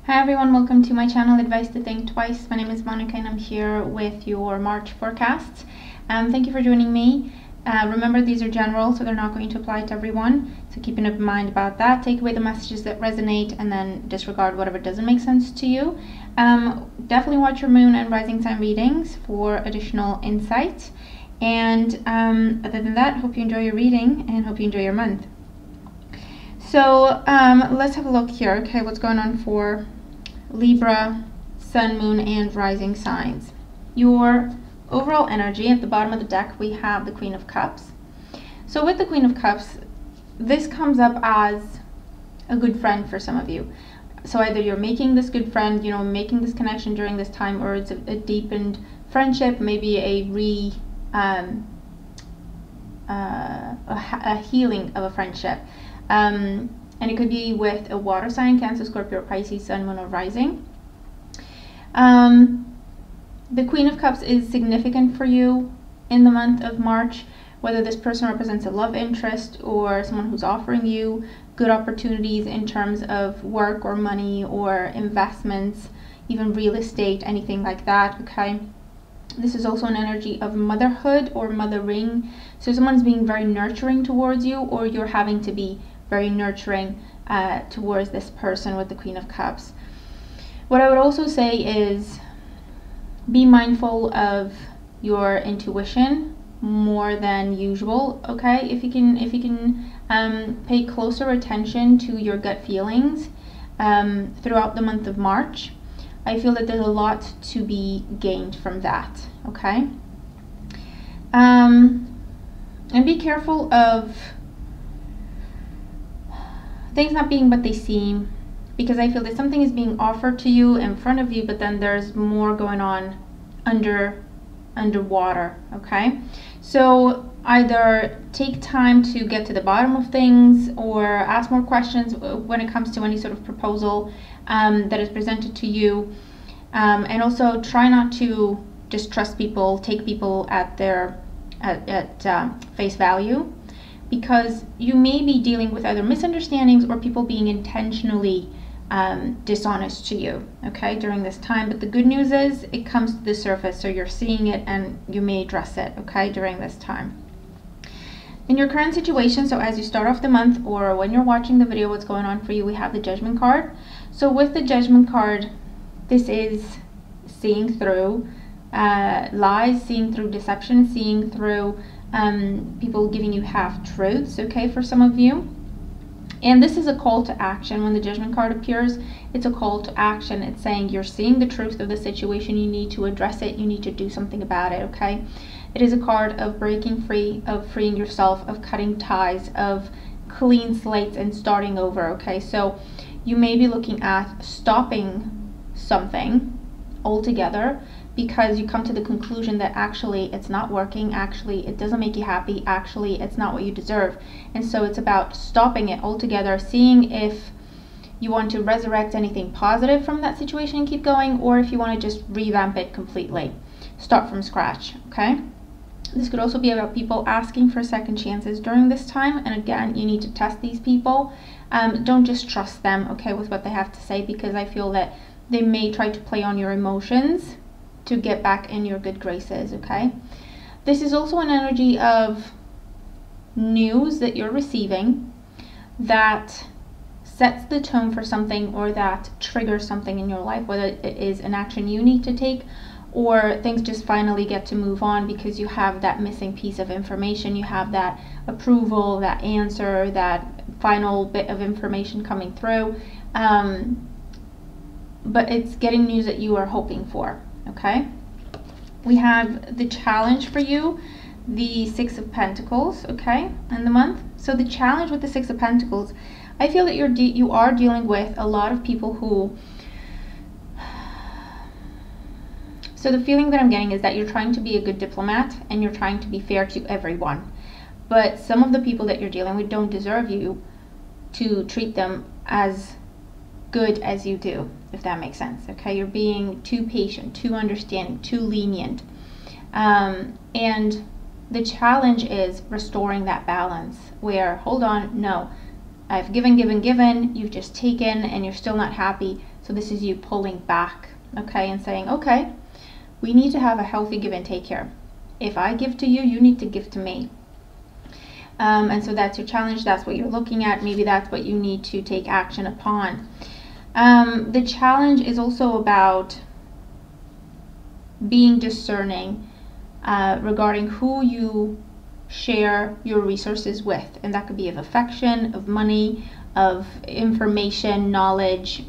Hi everyone, welcome to my channel Advice to Think Twice. My name is Monica and I'm here with your March forecasts. Thank you for joining me. Remember, these are general, so they're not going to apply to everyone, so keep an open mind about that. Take away the messages that resonate and then disregard whatever doesn't make sense to you. Definitely watch your moon and rising sign readings for additional insight. And other than that, hope you enjoy your reading and hope you enjoy your month. So let's have a look here. Okay, what's going on for Libra, Sun, Moon, and rising signs? Your overall energy, at the bottom of the deck, we have the Queen of Cups. So with the Queen of Cups, this comes up as a good friend for some of you. So either you're making this good friend, making this connection during this time, or it's a deepened friendship, maybe a healing of a friendship. And it could be with a water sign, Cancer, Scorpio, Pisces, Sun, Moon, or Rising. The Queen of Cups is significant for you in the month of March, whether this person represents a love interest or someone who's offering you good opportunities in terms of work or money or investments, even real estate, anything like that, okay? This is also an energy of motherhood or mothering. So someone's being very nurturing towards you, or you're having to be very nurturing towards this person with the Queen of Cups. What I would also say is be mindful of your intuition more than usual, okay? If you can pay closer attention to your gut feelings throughout the month of March, I feel that there's a lot to be gained from that, okay? And be careful of things not being what they seem, because I feel that something is being offered to you in front of you, but then there's more going on underwater, okay? So either take time to get to the bottom of things or ask more questions when it comes to any sort of proposal that is presented to you, and also try not to just trust people, take people at their face value, because you may be dealing with either misunderstandings or people being intentionally dishonest to you, okay, during this time. But the good news is it comes to the surface, so you're seeing it and you may address it, okay, during this time. In your current situation, so as you start off the month or when you're watching the video, what's going on for you, we have the Judgment card. So with the Judgment card, this is seeing through lies, seeing through deception, seeing through people giving you half-truths, okay, for some of you. And this is a call to action. When the Judgment card appears, it's a call to action. It's saying you're seeing the truth of the situation, you need to address it, you need to do something about it, okay? It is a card of breaking free, of freeing yourself, of cutting ties, of clean slates and starting over, okay? So you may be looking at stopping something altogether because you come to the conclusion that actually it's not working, actually it doesn't make you happy, actually it's not what you deserve. And so it's about stopping it altogether, seeing if you want to resurrect anything positive from that situation and keep going, or if you want to just revamp it completely, start from scratch, okay? This could also be about people asking for second chances during this time, and again, you need to test these people. Don't just trust them, okay, with what they have to say, because I feel that they may try to play on your emotions to get back in your good graces, okay? This is also an energy of news that you're receiving that sets the tone for something, or that triggers something in your life, whether it is an action you need to take or things just finally get to move on because you have that missing piece of information, you have that approval, that answer, that final bit of information coming through, but it's getting news that you are hoping for, okay? We have the challenge for you, the Six of Pentacles, okay, in the month. So the challenge with the Six of Pentacles, I feel that you are dealing with a lot of people who, so the feeling that I'm getting is that you're trying to be a good diplomat and you're trying to be fair to everyone, but some of the people that you're dealing with don't deserve you to treat them as good as you do, if that makes sense, okay? You're being too patient, too understanding, too lenient, and the challenge is restoring that balance where, hold on, no, I've given, you've just taken, and you're still not happy. So this is you pulling back, okay, and saying, okay, we need to have a healthy give and take here. If I give to you, you need to give to me. And so that's your challenge. That's what you're looking at. Maybe that's what you need to take action upon. The challenge is also about being discerning regarding who you share your resources with. And that could be of affection, of money, of information, knowledge,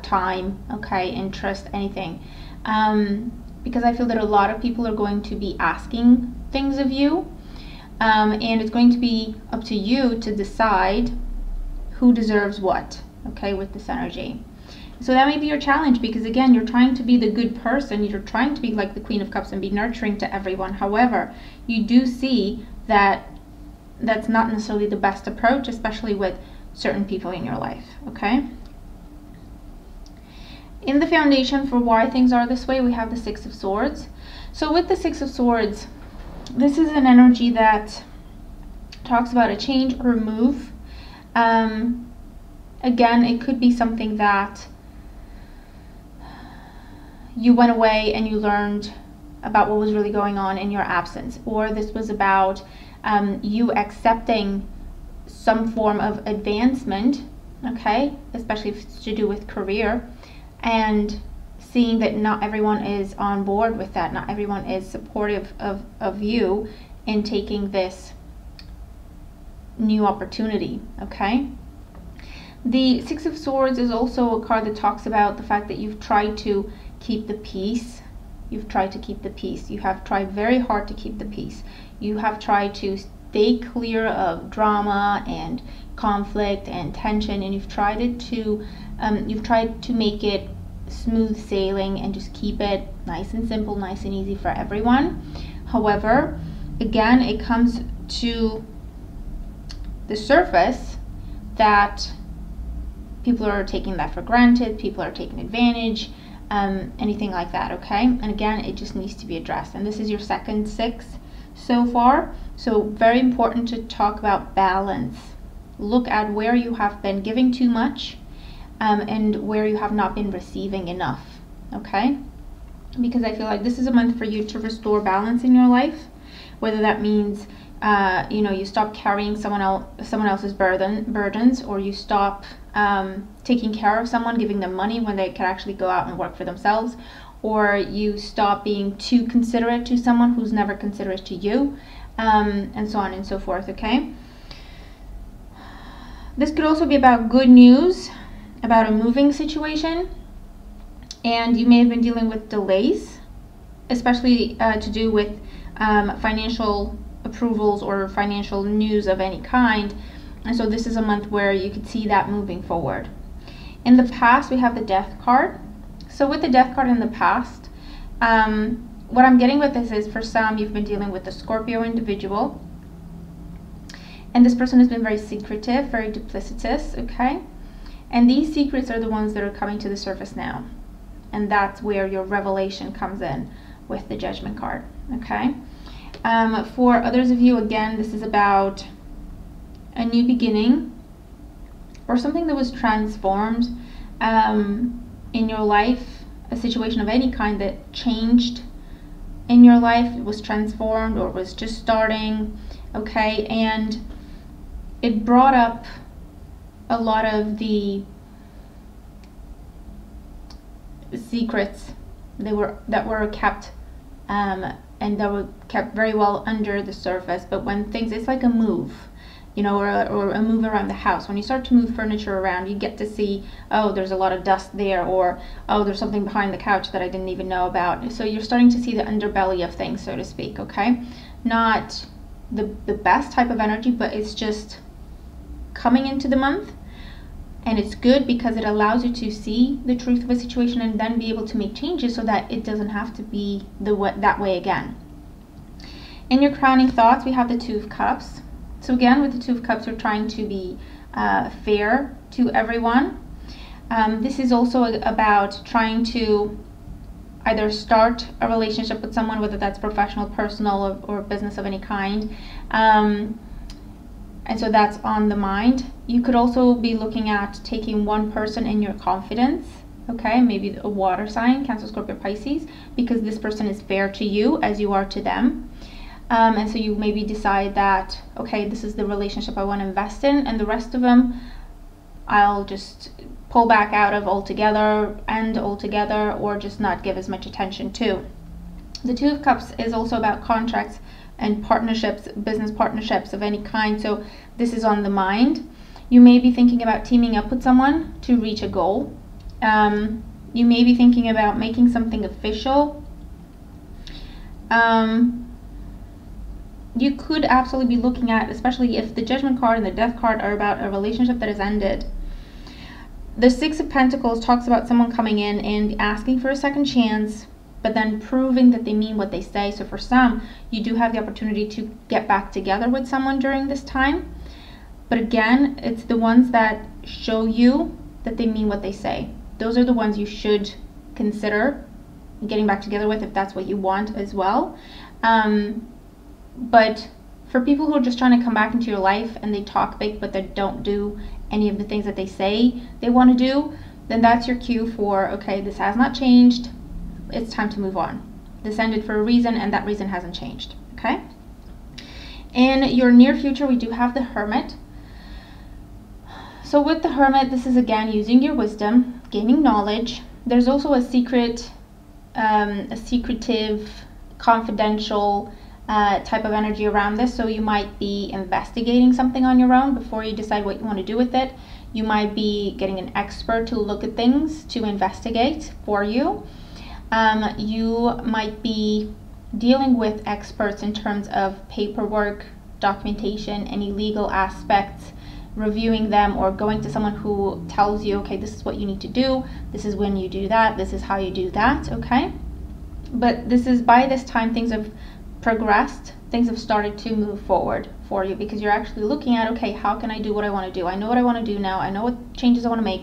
time, okay, interest, anything. Because I feel that a lot of people are going to be asking things of you. And it's going to be up to you to decide who deserves what, okay, with this energy. So that may be your challenge, because again, you're trying to be the good person. You're trying to be like the Queen of Cups and be nurturing to everyone. However, you do see that that's not necessarily the best approach, especially with certain people in your life, okay? In the foundation for why things are this way, we have the Six of Swords. So with the Six of Swords, this is an energy that talks about a change or a move. Again, it could be something that you went away and you learned about what was really going on in your absence, or this was about you accepting some form of advancement, okay, especially if it's to do with career, and seeing that not everyone is on board with that, not everyone is supportive of you in taking this new opportunity, okay? The Six of Swords is also a card that talks about the fact that you've tried to keep the peace. You've tried to keep the peace. You have tried very hard to keep the peace. You have tried to stay clear of drama and conflict and tension, and you've tried to make it smooth sailing and just keep it nice and simple, nice and easy for everyone. However, again, it comes to the surface that people are taking that for granted, people are taking advantage, anything like that, okay? And again, it just needs to be addressed. And this is your second six so far. So very important to talk about balance. Look at where you have been giving too much and where you have not been receiving enough, okay? Because I feel like this is a month for you to restore balance in your life, whether that means you stop carrying someone else's burdens, or you stop taking care of someone, giving them money when they can actually go out and work for themselves, or you stop being too considerate to someone who's never considerate to you, and so on and so forth, okay? This could also be about good news, about a moving situation, and you may have been dealing with delays, especially to do with financial approvals or financial news of any kind. And so this is a month where you could see that moving forward. In the past, we have the Death card. So with the Death card in the past, what I'm getting with this is, for some, you've been dealing with a Scorpio individual, and this person has been very secretive, very duplicitous, okay? And these secrets are the ones that are coming to the surface now. And that's where your revelation comes in with the Judgment card, okay? For others of you, again, this is about a new beginning or something that was transformed in your life, a situation of any kind that changed in your life. It was transformed or was just starting, okay? And it brought up a lot of the secrets that were kept and that were kept very well under the surface. But when things, it's like a move, or a move around the house. When you start to move furniture around, you get to see, oh, there's a lot of dust there, or oh, there's something behind the couch that I didn't even know about. So you're starting to see the underbelly of things, so to speak, okay? Not the best type of energy, but it's just coming into the month. And it's good because it allows you to see the truth of a situation and then be able to make changes so that it doesn't have to be that way again. In your crowning thoughts, we have the Two of Cups. So again, with the Two of Cups, you're trying to be fair to everyone. This is also about trying to either start a relationship with someone, whether that's professional, personal, or business of any kind. And so that's on the mind. You could also be looking at taking one person in your confidence okay, maybe a water sign, Cancer, Scorpio, Pisces, because this person is fair to you as you are to them. And so you maybe decide that, okay, this is the relationship I want to invest in, and the rest of them I'll just pull back out of altogether, end altogether, or just not give as much attention to. The Two of Cups is also about contracts and partnerships, business partnerships of any kind. So this is on the mind. You may be thinking about teaming up with someone to reach a goal. You may be thinking about making something official. You could absolutely be looking at, especially if the Judgment card and the Death card are about a relationship that has ended. The Six of Pentacles talks about someone coming in and asking for a second chance, but then proving that they mean what they say. So for some, you do have the opportunity to get back together with someone during this time. But again, it's the ones that show you that they mean what they say. Those are the ones you should consider getting back together with if that's what you want as well. But for people who are just trying to come back into your life and they talk big but they don't do any of the things that they say they want to do, then that's your cue for, okay, this has not changed. It's time to move on. This ended for a reason, and that reason hasn't changed, okay? In your near future, we do have the Hermit. So with the Hermit, this is again using your wisdom, gaining knowledge. There's also a secretive, confidential type of energy around this. So you might be investigating something on your own before you decide what you want to do with it. You might be getting an expert to look at things, to investigate for you. You might be dealing with experts in terms of paperwork, documentation, any legal aspects, reviewing them, or going to someone who tells you, okay, this is what you need to do, this is when you do that, this is how you do that, okay? But this is, by this time, things have progressed, things have started to move forward for you, because you're actually looking at, okay, how can I do what I want to do? I know what I want to do now, I know what changes I want to make,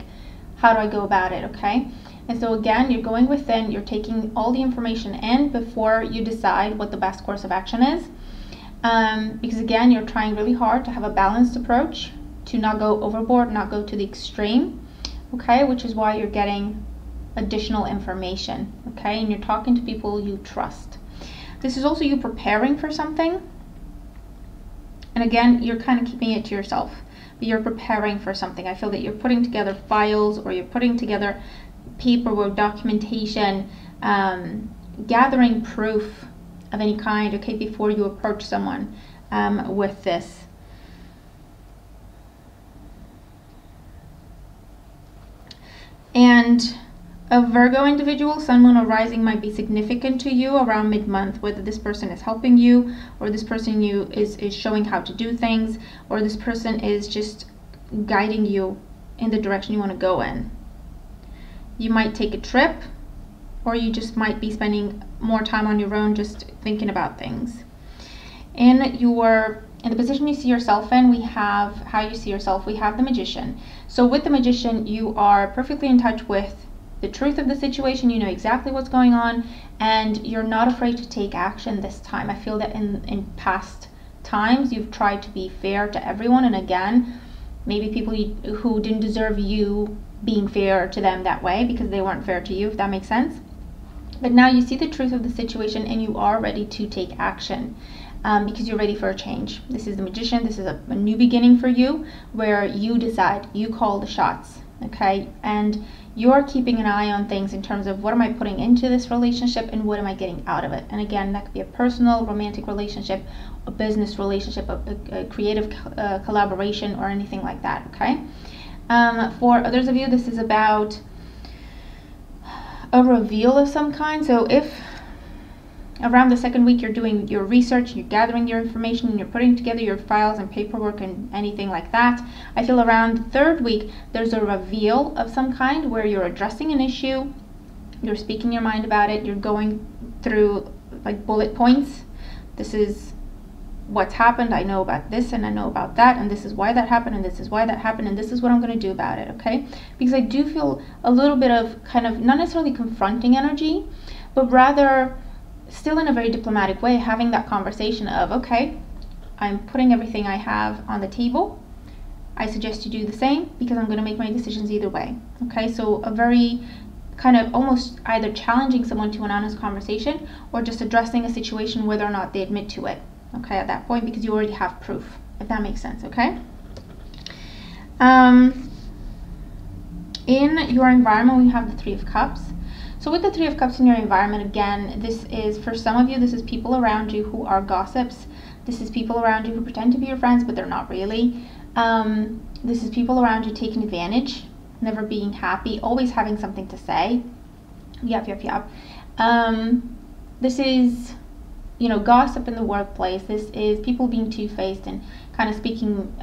how do I go about it, okay? And so again, you're going within, you're taking all the information in before you decide what the best course of action is. Because again, you're trying really hard to have a balanced approach, to not go overboard, not go to the extreme, okay? Which is why you're getting additional information, okay? And you're talking to people you trust. This is also you preparing for something. And again, you're kind of keeping it to yourself, but you're preparing for something. I feel that you're putting together files, or you're putting together paperwork, documentation, gathering proof of any kind, okay, before you approach someone with this. And a Virgo individual, Sun, Moon, or Rising might be significant to you around mid-month, whether this person is helping you, or this person is showing how to do things, or this person is just guiding you in the direction you want to go in. You might take a trip, or you just might be spending more time on your own just thinking about things. In the position you see yourself in, we have how you see yourself, we have the Magician. So with the Magician, you are perfectly in touch with the truth of the situation, you know exactly what's going on, and you're not afraid to take action this time. I feel that in past times, you've tried to be fair to everyone, and again, maybe people who didn't deserve you being fair to them that way because they weren't fair to you, if that makes sense. But now you see the truth of the situation and you are ready to take action. Because you're ready for a change. This is the Magician. This is a new beginning for you, where you decide, you call the shots, okay? And you're keeping an eye on things in terms of what am I putting into this relationship and what am I getting out of it. And again, that could be a personal, romantic relationship, a business relationship, a creative collaboration, or anything like that, okay? For others of you, this is about a reveal of some kind. So if around the second week you're doing your research, you're gathering your information, and you're putting together your files and paperwork and anything like that, I feel around the third week there's a reveal of some kind where you're addressing an issue, you're speaking your mind about it, you're going through like bullet points. This is what's happened, I know about this and I know about that, and this is why that happened, and this is why that happened, and this is what I'm going to do about it, okay? Because I do feel a little bit of kind of not necessarily confronting energy, but rather still in a very diplomatic way, having that conversation of, okay, I'm putting everything I have on the table. I suggest you do the same because I'm going to make my decisions either way. Okay, so a very kind of almost either challenging someone to an honest conversation or just addressing a situation whether or not they admit to it, okay, at that point, because you already have proof, if that makes sense, okay? In your environment, we have the Three of Cups. So with the Three of Cups in your environment, again, this is, for some of you, this is people around you who are gossips. This is people around you who pretend to be your friends, but they're not really. This is people around you taking advantage, never being happy, always having something to say. Yep. This is, gossip in the workplace. This is people being two-faced and kind of speaking,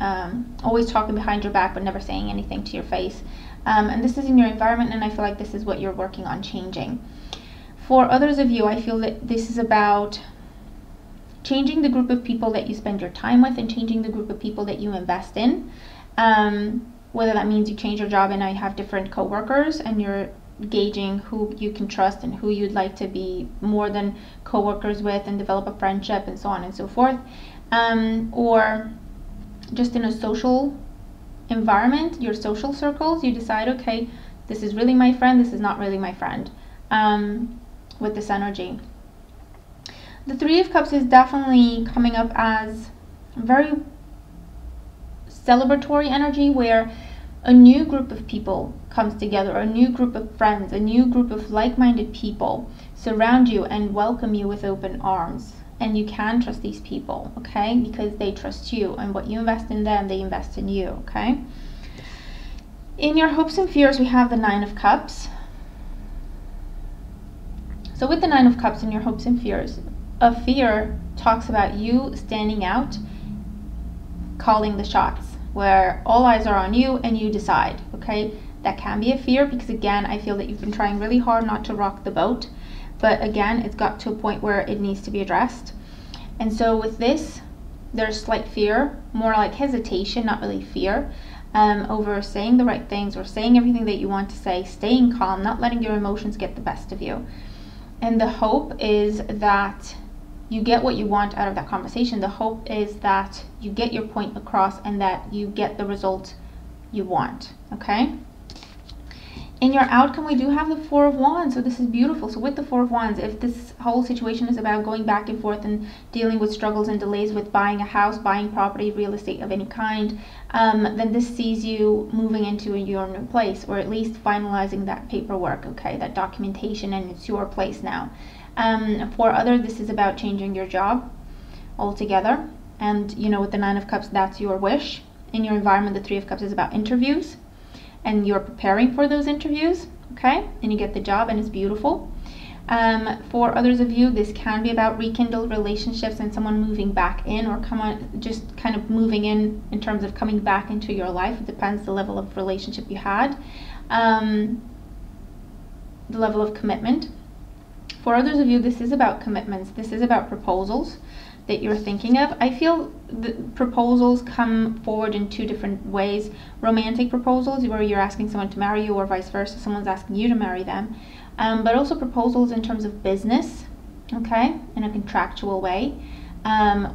always talking behind your back, but never saying anything to your face. And this is in your environment, and I feel like this is what you're working on changing. For others of you, I feel that this is about changing the group of people that you spend your time with and changing the group of people that you invest in. Whether that means you change your job and now you have different co-workers and you're gauging who you can trust and who you'd like to be more than co-workers with and develop a friendship and so on and so forth. Or just in a social environment, your social circles, you decide, okay, this is really my friend, this is not really my friend, with this energy. The Three of Cups is definitely coming up as very celebratory energy, where a new group of people comes together, a new group of friends, a new group of like-minded people surround you and welcome you with open arms. And you can trust these people, okay? Because they trust you, and what you invest in them, they invest in you, okay? In your hopes and fears, we have the Nine of Cups. So with the Nine of Cups in your hopes and fears, a fear talks about you standing out, calling the shots, where all eyes are on you and you decide, okay? That can be a fear because, again, I feel that you've been trying really hard not to rock the boat. But again, it's got to a point where it needs to be addressed. And so with this, there's slight fear, more like hesitation, not really fear, over saying the right things or saying everything that you want to say, staying calm, not letting your emotions get the best of you. And the hope is that you get what you want out of that conversation. The hope is that you get your point across and that you get the result you want, okay? In your outcome, we do have the Four of Wands, so this is beautiful. So with the Four of Wands, if this whole situation is about going back and forth and dealing with struggles and delays with buying a house, buying property, real estate of any kind, then this sees you moving into your new place, or at least finalizing that paperwork, okay, that documentation, and it's your place now. For others, this is about changing your job altogether. And, with the Nine of Cups, that's your wish. In your environment, the Three of Cups is about interviews. And you're preparing for those interviews, okay? And you get the job, and it's beautiful. For others of you, this can be about rekindled relationships and someone moving back in, or just kind of moving in terms of coming back into your life. It depends the level of relationship you had, the level of commitment. For others of you, this is about commitments. This is about proposals that you're thinking of. I feel the proposals come forward in two different ways. Romantic proposals, where you're asking someone to marry you, or vice versa, someone's asking you to marry them. But also proposals in terms of business, okay, in a contractual way,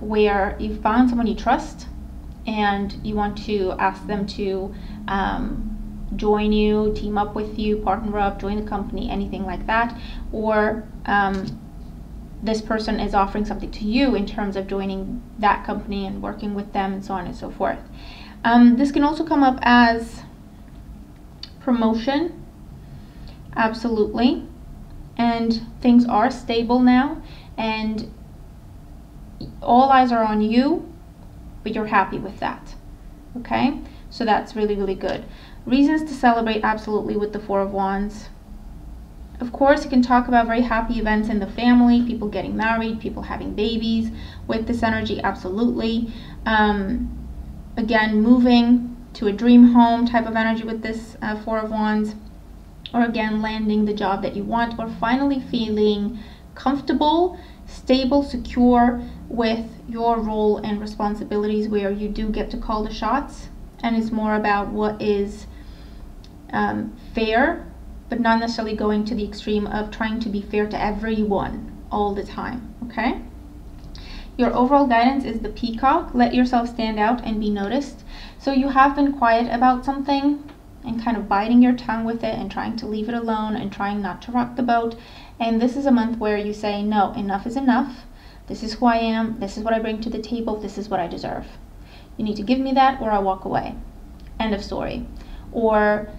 where you've found someone you trust and you want to ask them to join you, team up with you, partner up, join the company, anything like that. Or this person is offering something to you in terms of joining that company and working with them and so on and so forth. This can also come up as promotion, absolutely. And things are stable now and all eyes are on you, but you're happy with that, okay? So that's really, really good. Reasons to celebrate, absolutely, with the Four of Wands. Of course, you can talk about very happy events in the family, people getting married, people having babies. With this energy, absolutely. Again, moving to a dream home type of energy with this Four of Wands. Or again, landing the job that you want, or finally feeling comfortable, stable, secure with your role and responsibilities, where you do get to call the shots. And it's more about what is fair, but not necessarily going to the extreme of trying to be fair to everyone all the time, okay? Your overall guidance is the Peacock. Let yourself stand out and be noticed. So you have been quiet about something, and kind of biting your tongue with it and trying to leave it alone and trying not to rock the boat. And this is a month where you say, no, enough is enough. This is who I am. This is what I bring to the table. This is what I deserve. You need to give me that or I walk away. End of story. Or,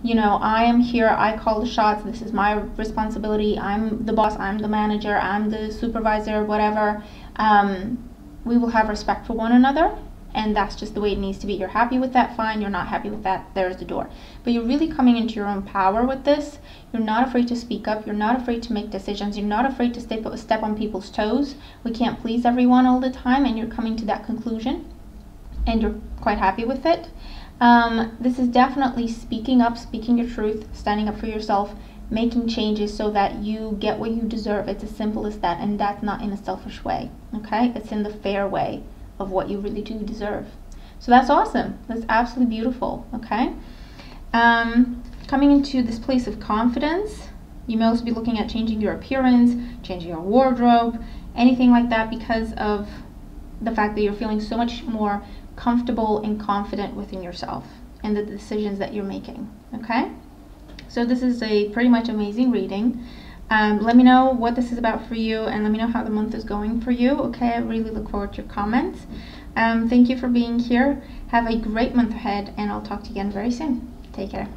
you know, I am here, I call the shots, this is my responsibility, I'm the boss, I'm the manager, I'm the supervisor, whatever. We will have respect for one another, and that's just the way it needs to be. You're happy with that, fine. You're not happy with that, there's the door. But you're really coming into your own power with this. You're not afraid to speak up. You're not afraid to make decisions. You're not afraid to step on people's toes. We can't please everyone all the time, and you're coming to that conclusion, and you're quite happy with it. This is definitely speaking up, speaking your truth, standing up for yourself, making changes so that you get what you deserve. It's as simple as that, and that's not in a selfish way, okay? It's in the fair way of what you really do deserve. So that's awesome. That's absolutely beautiful, okay? Coming into this place of confidence, you may also be looking at changing your appearance, changing your wardrobe, anything like that, because of the fact that you're feeling so much more comfortable and confident within yourself and the decisions that you're making, okay? So this is a pretty much amazing reading. Let me know what this is about for you, and let me know how the month is going for you, okay? I really look forward to your comments. Thank you for being here. Have a great month ahead, and I'll talk to you again very soon. Take care.